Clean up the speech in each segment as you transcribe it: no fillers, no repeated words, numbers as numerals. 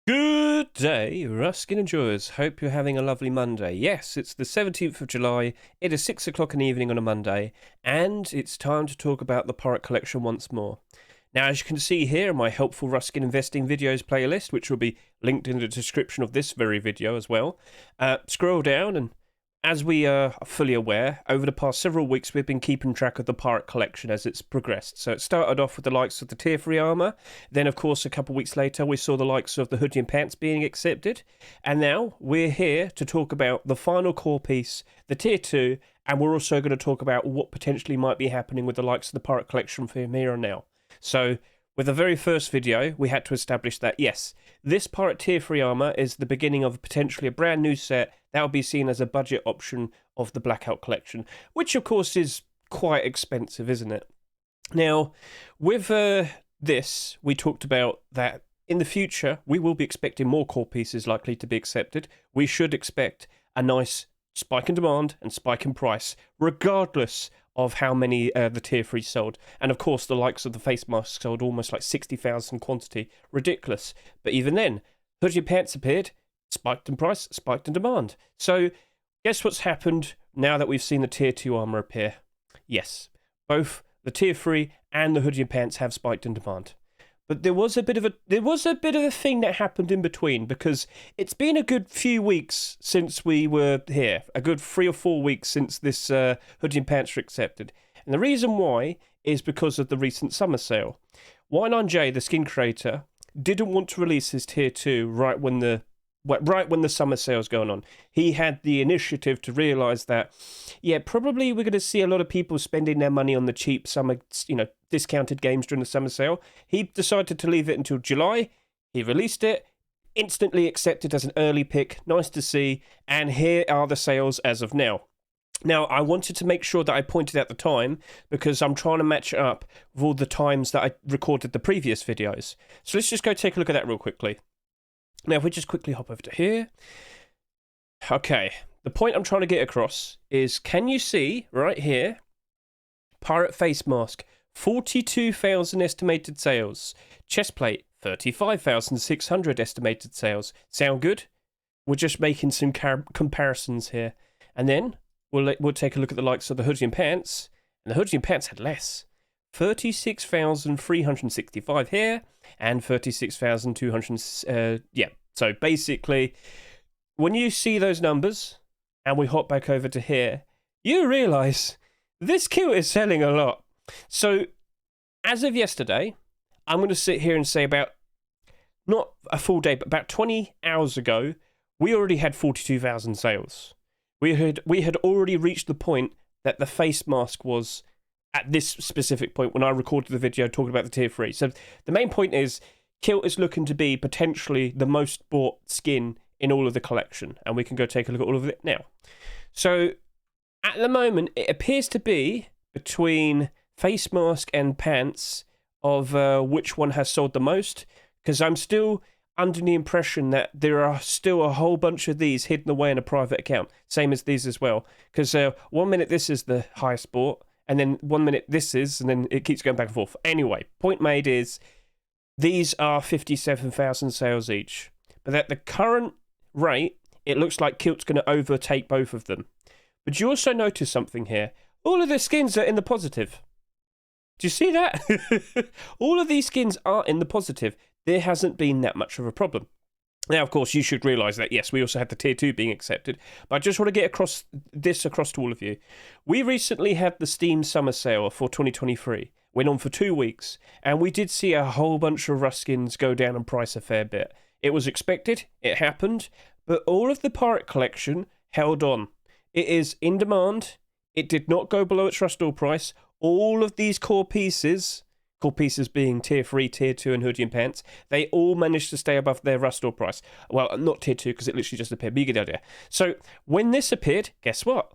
Good day, Ruskin enjoyers. Hope you're having a lovely Monday. Yes, it's the 17th of July. It is 6 o'clock in the evening on a Monday, and it's time to talk about the Pirate Collection once more. Now, as you can see here, my helpful Ruskin Investing videos playlist, which will be linked in the description of this very video as well. Scroll down, and as we are fully aware, over the past several weeks we've been keeping track of the Pirate Collection as it's progressed. So it started off with the likes of the Tier 3 armour, then of course a couple of weeks later we saw the likes of the hoodie and pants being accepted, and now we're here to talk about the final core piece, the Tier 2, and we're also going to talk about what potentially might be happening with the likes of the Pirate Collection from here on now. So, with the very first video, we had to establish that, yes, this Pirate Tier 3 armour is the beginning of potentially a brand new set that will be seen as a budget option of the Blackout Collection, which of course is quite expensive, isn't it? Now, with this, we talked about that in the future, we will be expecting more core pieces likely to be accepted. We should expect a nice spike in demand and spike in price, regardless of how many the Tier 3 sold. And of course, the likes of the face masks sold almost like 60,000 quantity. Ridiculous. But even then, hoodie pants appeared, spiked in price, spiked in demand. So, guess what's happened now that we've seen the Tier 2 armour appear? Yes, both the Tier 3 and the hoodie and pants have spiked in demand. But there was a bit of a thing that happened in between, because it's been a good few weeks since we were here, a good 3 or 4 weeks since this hoodie and pants were accepted. And the reason why is because of the recent summer sale. Y9J, the skin creator, didn't want to release his Tier 2 right when the summer sale's going on. He had the initiative to realise that, yeah, probably we're going to see a lot of people spending their money on the cheap summer, discounted games during the summer sale. He decided to leave it until July. He released it, instantly accepted as an early pick. Nice to see. And here are the sales as of now. Now, I wanted to make sure that I pointed out the time because I'm trying to match it up with all the times that I recorded the previous videos. So let's just go take a look at that real quickly. Now, if we just quickly hop over to here. Okay, the point I'm trying to get across is, can you see right here, Pirate Face Mask, 42,000 estimated sales. Chestplate, 35,600 estimated sales. Sound good? We're just making some comparisons here. And then we'll take a look at the likes of the hoodie and pants. And the hoodie and pants had less. 36,365 here and 36,200 so basically when you see those numbers and we hop back over to here, you realize this kilt is selling a lot. So as of yesterday, I'm going to sit here and say about not a full day but about 20 hours ago, we already had 42,000 sales. We had already reached the point that the face mask was at this specific point when I recorded the video talking about the Tier 3. So the main point is, kilt is looking to be potentially the most bought skin in all of the collection. And we can go take a look at all of it now. So at the moment, it appears to be between face mask and pants of which one has sold the most. Because I'm still under the impression that there are still a whole bunch of these hidden away in a private account. Same as these as well. Because 1 minute this is the highest bought. And then 1 minute this is, and then it keeps going back and forth. Anyway, point made is, these are 57,000 sales each. But at the current rate, it looks like kilt's going to overtake both of them. But you also notice something here. All of the skins are in the positive. Do you see that? All of these skins are in the positive. There hasn't been that much of a problem. Now, of course, you should realise that, yes, we also had the Tier 2 being accepted, but I just want to get across to all of you. We recently had the Steam Summer Sale for 2023. Went on for 2 weeks, and we did see a whole bunch of Ruskins go down in price a fair bit. It was expected, it happened, but all of the Pirate Collection held on. It is in demand, it did not go below its rust price. All of these core pieces being Tier 3, Tier 2 and hoodie and pants, they all managed to stay above their rust price. Well, not Tier 2 because it literally just appeared, but you get the idea. So when this appeared, guess what?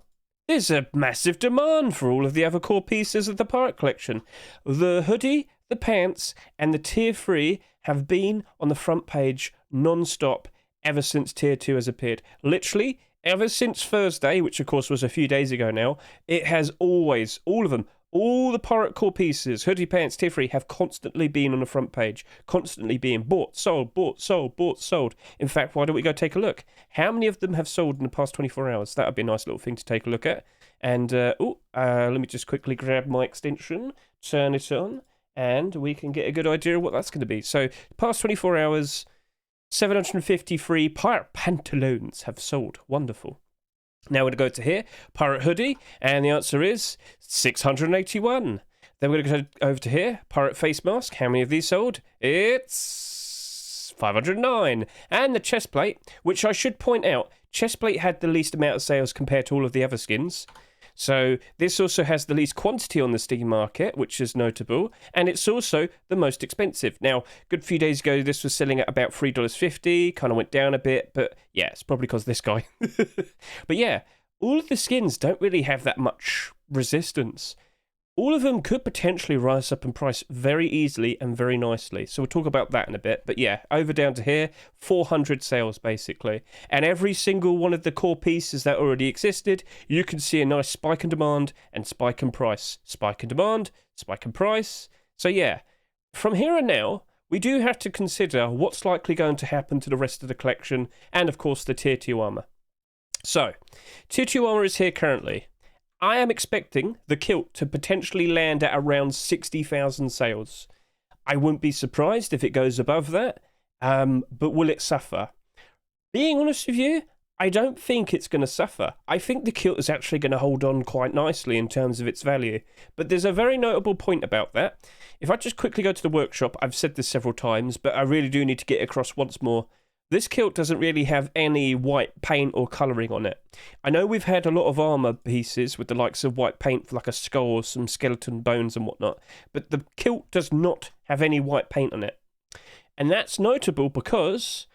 There's a massive demand for all of the other core pieces of the Pirate Collection. The hoodie, the pants and the Tier 3 have been on the front page non-stop ever since Tier 2 has appeared. Literally, ever since Thursday, which of course was a few days ago now, it has always, all of them, All the pirate core pieces, hoodie pants, Tiffery, have constantly been on the front page, constantly being bought, sold, bought, sold, bought, sold. In fact, why don't we go take a look? How many of them have sold in the past 24 hours? That would be a nice little thing to take a look at. And, let me just quickly grab my extension, turn it on, and we can get a good idea of what that's going to be. So, past 24 hours, 753 pirate pantaloons have sold. Wonderful. Now we're going to go to here, pirate hoodie, and the answer is 681. Then we're going to go over to here, pirate face mask. How many of these sold? It's 509. And the chest plate, which I should point out, chest plate had the least amount of sales compared to all of the other skins. So this also has the least quantity on the Steam market, which is notable, and it's also the most expensive. Now, a good few days ago, this was selling at about $3.50, kind of went down a bit, but yeah, it's probably because of this guy. But yeah, all of the skins don't really have that much resistance. All of them could potentially rise up in price very easily and very nicely. So we'll talk about that in a bit. But yeah, over down to here, 400 sales basically. And every single one of the core pieces that already existed, you can see a nice spike in demand and spike in price. Spike in demand, spike in price. So yeah, from here and now, we do have to consider what's likely going to happen to the rest of the collection and of course the Tier 2 armor. So, Tier 2 armor is here currently. I am expecting the kilt to potentially land at around 60,000 sales. I wouldn't be surprised if it goes above that, but will it suffer? Being honest with you, I don't think it's going to suffer. I think the kilt is actually going to hold on quite nicely in terms of its value. But there's a very notable point about that. If I just quickly go to the workshop, I've said this several times, but I really do need to get across once more. This kilt doesn't really have any white paint or colouring on it. I know we've had a lot of armour pieces with the likes of white paint for like a skull or some skeleton bones and whatnot, but the kilt does not have any white paint on it. And that's notable because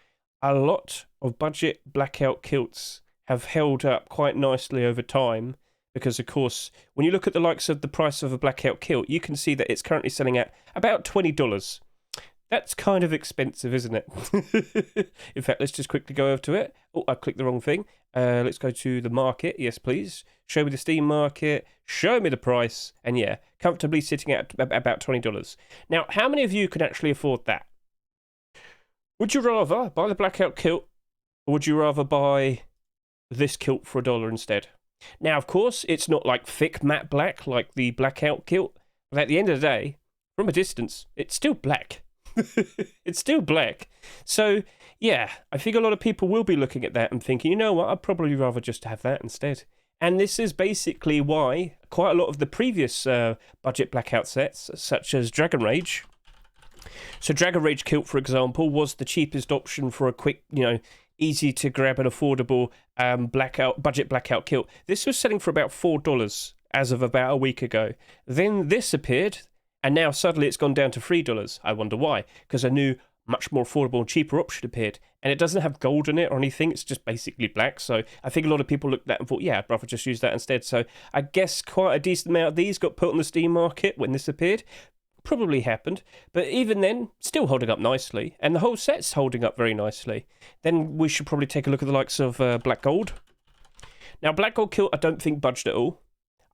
a lot of budget blackout kilts have held up quite nicely over time because, of course, when you look at the likes of the price of a blackout kilt, you can see that it's currently selling at about $20. That's kind of expensive, isn't it? In fact, let's just quickly go over to it. Oh, I clicked the wrong thing. Let's go to the market. Yes, please. Show me the Steam market. Show me the price. And yeah, comfortably sitting at about $20. Now, how many of you can actually afford that? Would you rather buy the blackout kilt, or would you rather buy this kilt for $1 instead? Now, of course, it's not like thick matte black like the blackout kilt, but at the end of the day, from a distance, it's still black. It's still black. So, yeah, I think a lot of people will be looking at that and thinking, you know what, I'd probably rather just have that instead. And this is basically why quite a lot of the previous budget blackout sets, such as Dragon Rage. So Dragon Rage kilt, for example, was the cheapest option for a quick, easy to grab and affordable budget blackout kilt. This was selling for about $4 as of about a week ago. Then this appeared, and now suddenly it's gone down to $3. I wonder why. Because a new, much more affordable and cheaper option appeared. And it doesn't have gold in it or anything. It's just basically black. So I think a lot of people looked at that and thought, yeah, I'd rather just use that instead. So I guess quite a decent amount of these got put on the Steam market when this appeared. Probably happened. But even then, still holding up nicely. And the whole set's holding up very nicely. Then we should probably take a look at the likes of Black Gold. Now, Black Gold kilt, I don't think budged at all.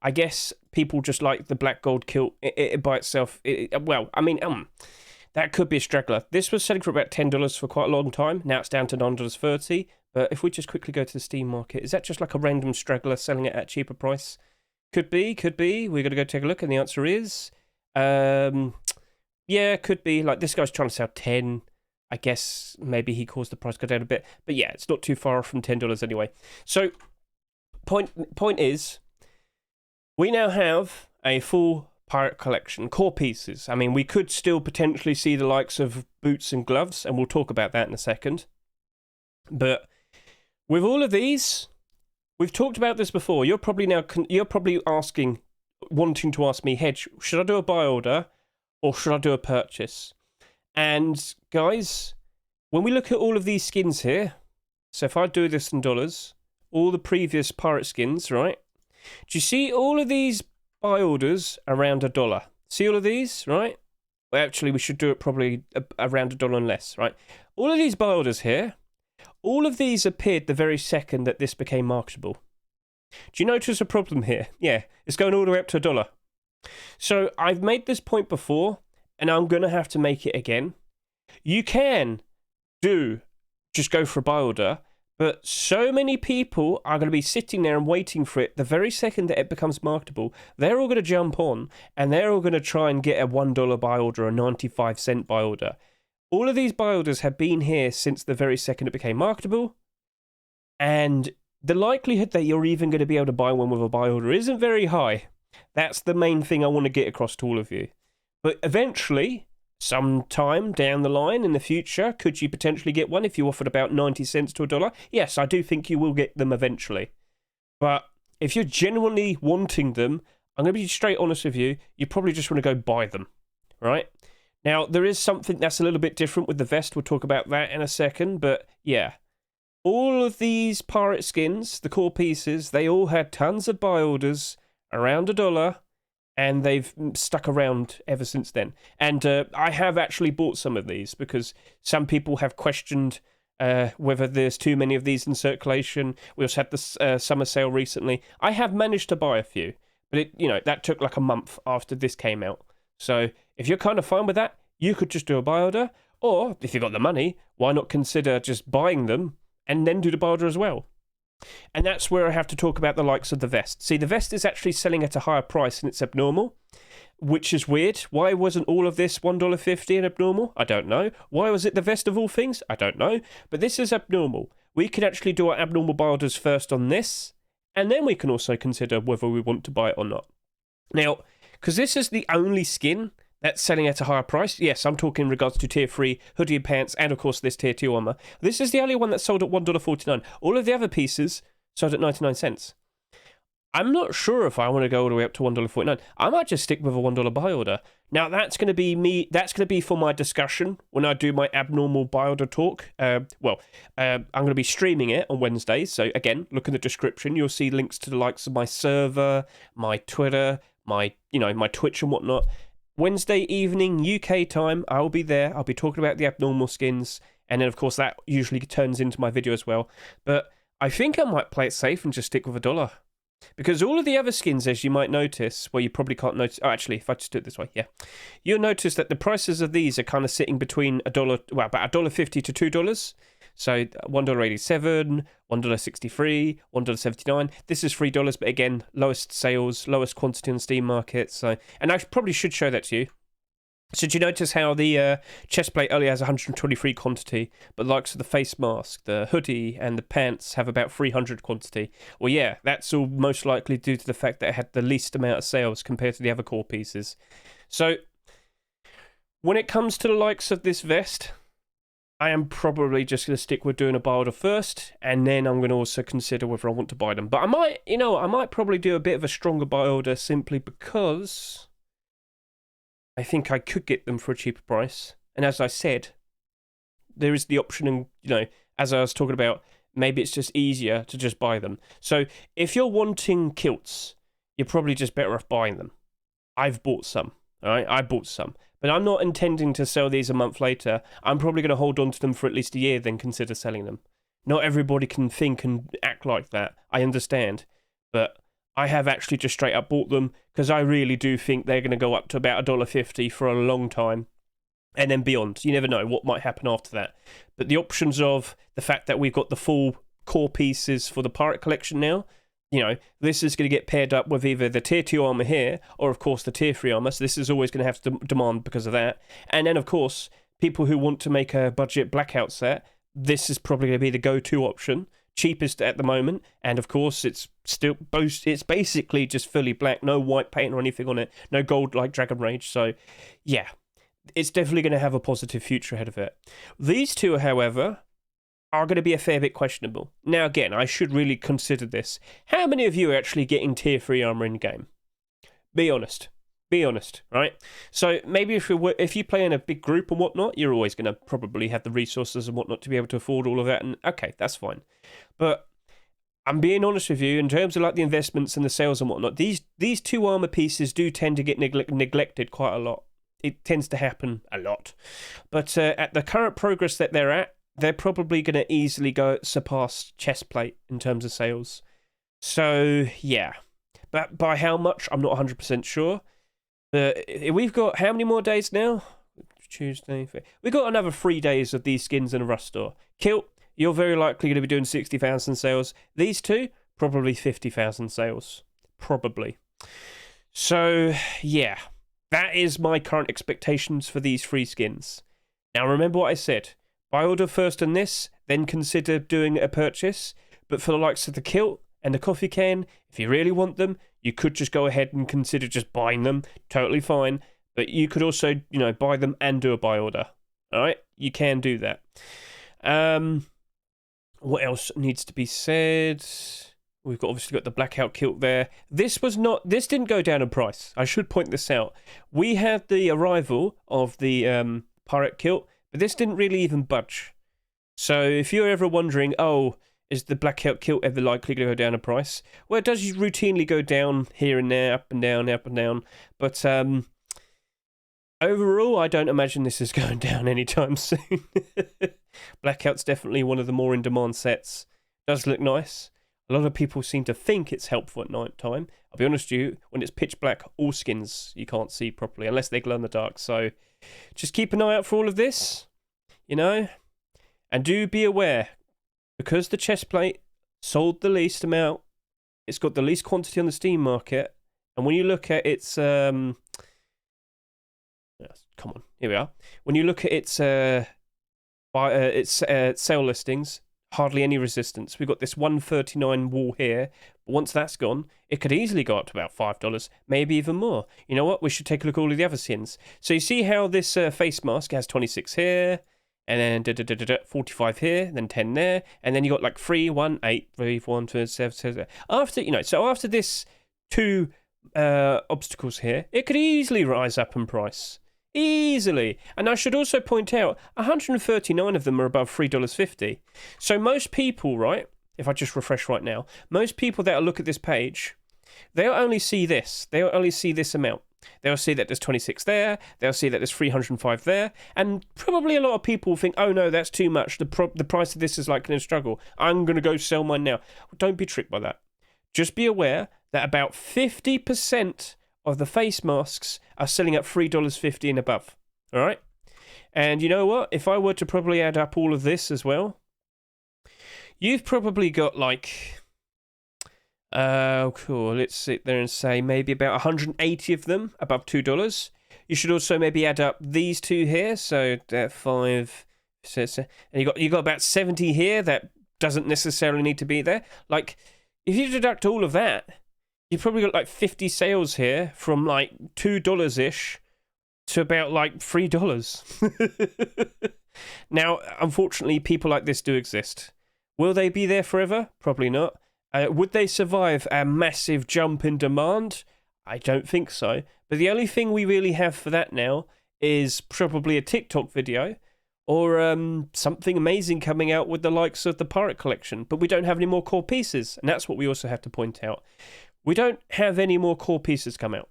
I guess people just like the black gold kilt it by itself. That could be a straggler. This was selling for about $10 for quite a long time. Now it's down to $9.30. But if we just quickly go to the Steam market, is that just like a random straggler selling it at a cheaper price? Could be. We're going to go take a look, and the answer is, yeah, could be. Like this guy's trying to sell 10. I guess maybe he caused the price go down a bit. But yeah, it's not too far off from $10 anyway. So point is, we now have a full pirate collection, core pieces. I mean, we could still potentially see the likes of boots and gloves, and we'll talk about that in a second. But with all of these, we've talked about this before. You're probably asking, wanting to ask me, Hedge, should I do a buy order or should I do a purchase? And guys, when we look at all of these skins here, so if I do this in dollars, all the previous pirate skins, right? Do you see all of these buy orders around $1? See all of these, right? Well, actually, we should do it probably around $1 and less, right? All of these buy orders here, all of these appeared the very second that this became marketable. Do you notice a problem here? Yeah, it's going all the way up to $1. So I've made this point before, and I'm going to have to make it again. You can just go for a buy order, but so many people are going to be sitting there and waiting for it. The very second that it becomes marketable, they're all going to jump on, and they're all going to try and get a $1 buy order, a 95-cent buy order. All of these buy orders have been here since the very second it became marketable, and the likelihood that you're even going to be able to buy one with a buy order isn't very high. That's the main thing I want to get across to all of you. But eventually, sometime down the line in the future, could you potentially get one if you offered about 90 cents to $1? Yes, I do think you will get them eventually. But if you're genuinely wanting them, I'm going to be straight honest with you, you probably just want to go buy them, right? Now, there is something that's a little bit different with the vest. We'll talk about that in a second, but yeah. All of these pirate skins, the core pieces, they all had tons of buy orders around $1, and they've stuck around ever since then. And I have actually bought some of these because some people have questioned whether there's too many of these in circulation. We also had the summer sale recently. I have managed to buy a few, but that took like a month after this came out. So if you're kind of fine with that, you could just do a buy order. Or if you've got the money, why not consider just buying them and then do the buy order as well? And that's where I have to talk about the likes of the vest. See, the vest is actually selling at a higher price and it's abnormal, which is weird. Why wasn't all of this $1.50 and abnormal? I don't know. Why was it the vest of all things? I don't know. But this is abnormal. We can actually do our abnormal buy orders first on this, and then we can also consider whether we want to buy it or not. Now, because this is the only skin that's selling at a higher price. Yes, I'm talking in regards to tier 3, hoodie and pants, and of course this tier 2 armor. This is the only one that sold at $1.49. All of the other pieces sold at 99 cents. I'm not sure if I want to go all the way up to $1.49. I might just stick with a $1 buy order. Now, that's going to be me. That's going to be for my discussion when I do my abnormal buy order talk. I'm going to be streaming it on Wednesdays. So, again, look in the description. You'll see links to the likes of my server, my Twitter, my Twitch and whatnot. Wednesday evening UK time, I'll be there. I'll be talking about the abnormal skins, and then of course that usually turns into my video as well. But I think I might play it safe and just stick with $1, because all of the other skins, as you might notice, well, you probably can't notice. Oh, actually, if I just do it this way, yeah, you'll notice that the prices of these are kind of sitting between about $1.50 to $2. So $1.87, $1.63, $1.79. This is $3, but again, lowest sales, lowest quantity on the Steam market. So, and I probably should show that to you. So do you notice how the chest plate only has 123 quantity, but likes of the face mask, the hoodie, and the pants have about 300 quantity? Well, yeah, that's all most likely due to the fact that it had the least amount of sales compared to the other core pieces. So when it comes to the likes of this vest, I am probably just going to stick with doing a buy order first, and then I'm going to also consider whether I want to buy them. But I might probably do a bit of a stronger buy order simply because I think I could get them for a cheaper price. And as I said, there is the option, and as I was talking about, maybe it's just easier to just buy them. So if you're wanting kilts, you're probably just better off buying them. I've bought some. All right, I bought some. But I'm not intending to sell these a month later. I'm probably going to hold on to them for at least a year, then consider selling them. Not everybody can think and act like that. I understand. But I have actually just straight up bought them because I really do think they're going to go up to about $1.50 for a long time. And then beyond. You never know what might happen after that. But the options of the fact that we've got the full core pieces for the Pirate Collection now, this is going to get paired up with either the tier 2 armor here or, of course, the tier 3 armor. So this is always going to have to demand because of that. And then, of course, people who want to make a budget blackout set, this is probably going to be the go-to option. Cheapest at the moment. And, of course, it's basically just fully black. No white paint or anything on it. No gold like Dragon Rage. So, yeah, it's definitely going to have a positive future ahead of it. These two, however, are going to be a fair bit questionable. Now, again, I should really consider this. How many of you are actually getting tier 3 armor in game? Be honest. Be honest, right? So maybe if you play in a big group and whatnot, you're always going to probably have the resources and whatnot to be able to afford all of that. And okay, that's fine. But I'm being honest with you, in terms of like the investments and the sales and whatnot, these two armor pieces do tend to get neglected quite a lot. It tends to happen a lot. But at the current progress that they're at, they're probably going to easily surpass chestplate in terms of sales. So, yeah. But by how much, I'm not 100% sure. We've got how many more days now? Tuesday. We've got another 3 days of these skins in a Rust store. Kilt, you're very likely going to be doing 60,000 sales. These two, probably 50,000 sales. Probably. So, yeah. That is my current expectations for these free skins. Now, remember what I said. Buy order first on this, then consider doing a purchase. But for the likes of the kilt and the coffee can, if you really want them, you could just go ahead and consider just buying them. Totally fine. But you could also, buy them and do a buy order. All right? You can do that. What else needs to be said? We've obviously got the blackout kilt there. This didn't go down in price. I should point this out. We had the arrival of the pirate kilt, but this didn't really even budge. So if you're ever wondering, is the blackout kilt ever likely to go down in price? Well, it does routinely go down here and there, up and down, up and down. But overall, I don't imagine this is going down anytime soon. Blackout's definitely one of the more in-demand sets. Does look nice. A lot of people seem to think it's helpful at night time. I'll be honest with you, when it's pitch black, all skins you can't see properly, unless they glow in the dark. So just keep an eye out for all of this, and do be aware, because the chest plate sold the least amount, it's got the least quantity on the Steam market, and when you look at its come on, here we are. When you look at its sale listings, hardly any resistance. We've got this 139 wall here, but once that's gone, it could easily go up to about $5, maybe even more. You know what? We should take a look at all of the other skins. So you see how this face mask has 26 here, and then 45 here, then 10 there, and then you got like 3, 1, 8, 3, 1, 2, 7. After this 2 obstacles here, it could easily rise up in price. Easily. And I should also point out, 139 of them are above $3.50. So most people, right, if I just refresh right now, most people that look at this page, they'll only see this. They'll only see this amount. They'll see that there's 26 there. They'll see that there's 305 there. And probably a lot of people think, oh no, that's too much. The price of this is likely to struggle. I'm going to go sell mine now. Well, don't be tricked by that. Just be aware that about 50% of the face masks are selling at $3.50 and above. All right? And you know what? If I were to probably add up all of this as well, you've probably got like, cool, let's sit there and say maybe about 180 of them above $2. You should also maybe add up these two here, so 5, and you got about 70 here that doesn't necessarily need to be there. Like, if you deduct all of that, you've probably got like 50 sales here from like $2-ish to about like $3. Now, unfortunately, people like this do exist. Will they be there forever? Probably not. Would they survive a massive jump in demand? I don't think so. But the only thing we really have for that now is probably a TikTok video or something amazing coming out with the likes of the Pirate Collection. But we don't have any more core pieces, and that's what we also have to point out. We don't have any more core pieces come out.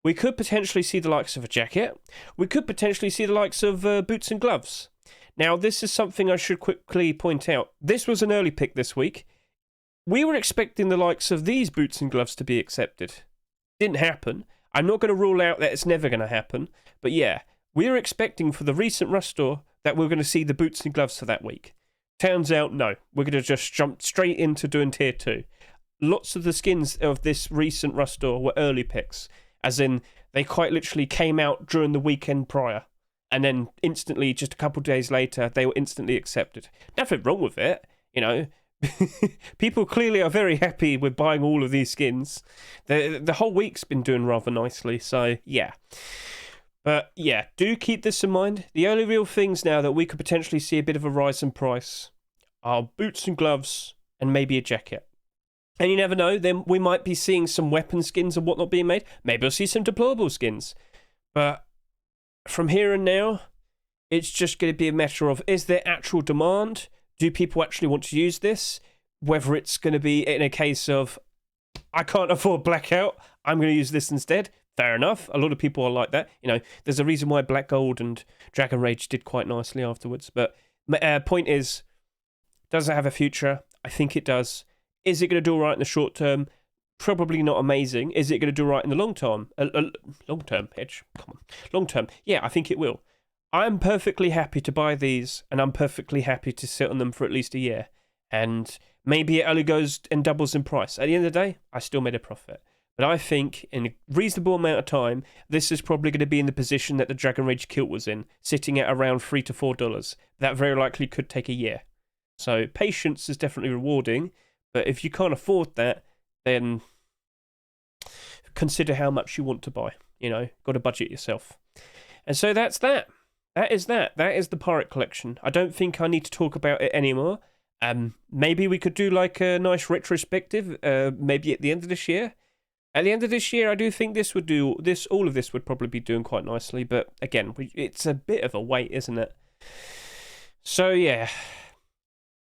We could potentially see the likes of a jacket. We could potentially see the likes of boots and gloves. Now, this is something I should quickly point out. This was an early pick this week. We were expecting the likes of these boots and gloves to be accepted. Didn't happen. I'm not going to rule out that it's never going to happen. But yeah, we were expecting for the recent Rust store that we're going to see the boots and gloves for that week. Turns out, no. We're going to just jump straight into doing tier 2. Lots of the skins of this recent Rust store were early picks, as in they quite literally came out during the weekend prior, and then instantly, just a couple of days later, they were instantly accepted. Nothing wrong with it, People clearly are very happy with buying all of these skins. The whole week's been doing rather nicely, so yeah. But yeah, do keep this in mind. The only real things now that we could potentially see a bit of a rise in price are boots and gloves and maybe a jacket. And you never know, then we might be seeing some weapon skins and whatnot being made. Maybe we'll see some deployable skins. But from here and now, it's just going to be a matter of, is there actual demand? Do people actually want to use this? Whether it's going to be in a case of, I can't afford Blackout, I'm going to use this instead. Fair enough. A lot of people are like that. There's a reason why Black Gold and Dragon Rage did quite nicely afterwards. But point is, does it have a future? I think it does. Is it going to do all right in the short term? probably not amazing. Is it going to do right in the long term? Long term, Hedge. Come on. Long term. Yeah, I think it will. I'm perfectly happy to buy these, and I'm perfectly happy to sit on them for at least a year. And maybe it only goes and doubles in price. At the end of the day, I still made a profit. But I think in a reasonable amount of time, this is probably going to be in the position that the Dragon Rage kilt was in, sitting at around $3 to $4. That very likely could take a year. So patience is definitely rewarding, but if you can't afford that, then consider how much you want to buy. Got to budget yourself. And so that's that. That is the Pirate Collection. I don't think I need to talk about it anymore. Maybe we could do like a nice retrospective, maybe at the end of this year. At the end of this year, I do think all of this would probably be doing quite nicely, but again, it's a bit of a wait, isn't it? So yeah,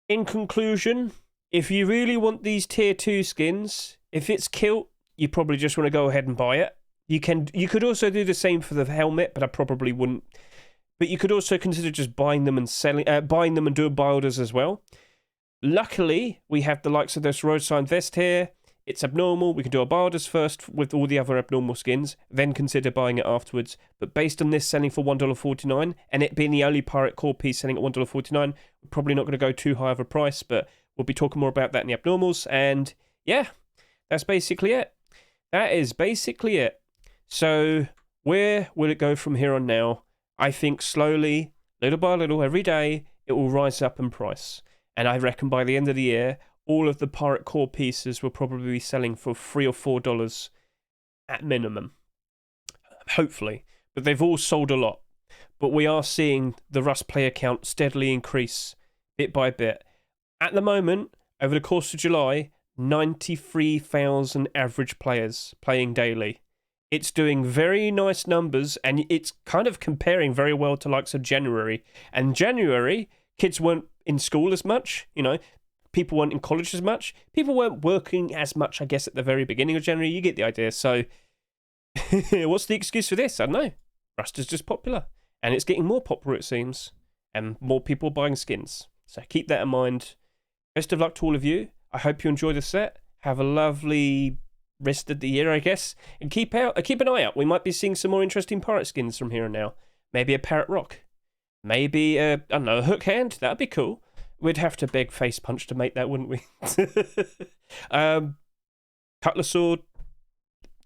in conclusion, if you really want these tier 2 skins, if it's kilt, you probably just want to go ahead and buy it. You could also do the same for the helmet, but I probably wouldn't. But you could also consider just buying them and doing buy orders as well. Luckily, we have the likes of this road sign vest here. It's abnormal. We can do our buy orders first with all the other abnormal skins, then consider buying it afterwards. But based on this selling for $1.49 and it being the only pirate core piece selling at $1.49, we're probably not going to go too high of a price, but we'll be talking more about that in the abnormals. And yeah, that's basically it. That is basically it. So where will it go from here on now? I think slowly, little by little, every day, it will rise up in price. And I reckon by the end of the year, all of the pirate core pieces will probably be selling for $3 or $4 at minimum. Hopefully. But they've all sold a lot. But we are seeing the Rust player count steadily increase bit by bit. At the moment, over the course of July, 93,000 average players playing daily. It's doing very nice numbers, and it's kind of comparing very well to likes of January. And January, kids weren't in school as much, people weren't in college as much, people weren't working as much, I guess, at the very beginning of January. You get the idea. So what's the excuse for this? I don't know. Rust is just popular, and it's getting more popular, it seems, and more people buying skins. So keep that in mind. Best of luck to all of you. I hope you enjoy the set. Have a lovely rest of the year, I guess, and keep an eye out. We might be seeing some more interesting pirate skins from here on now. Maybe a parrot rock, maybe I don't know, a hook hand. That'd be cool. We'd have to beg Face Punch to make that, wouldn't we? Cutler sword,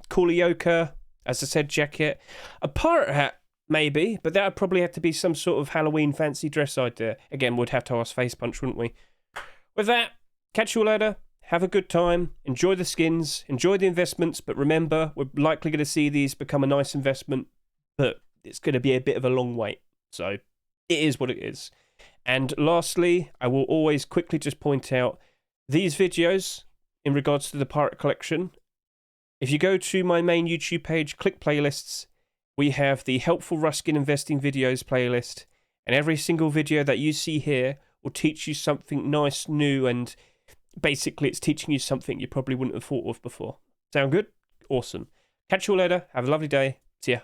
Cooler Yoker, as I said, jacket, a pirate hat maybe, but that would probably have to be some sort of Halloween fancy dress idea. Again, we'd have to ask Face Punch, wouldn't we? With that, catch you all later. Have a good time, enjoy the skins, enjoy the investments, but remember, we're likely going to see these become a nice investment, but it's going to be a bit of a long wait. So it is what it is. And lastly, I will always quickly just point out these videos in regards to the Pirate Collection. If you go to my main YouTube page, click playlists, we have the Helpful Ruskin Investing Videos playlist, and every single video that you see here will teach you something nice, new, and basically it's teaching you something you probably wouldn't have thought of before. Sound good? Awesome. Catch you all later. Have a lovely day. See ya.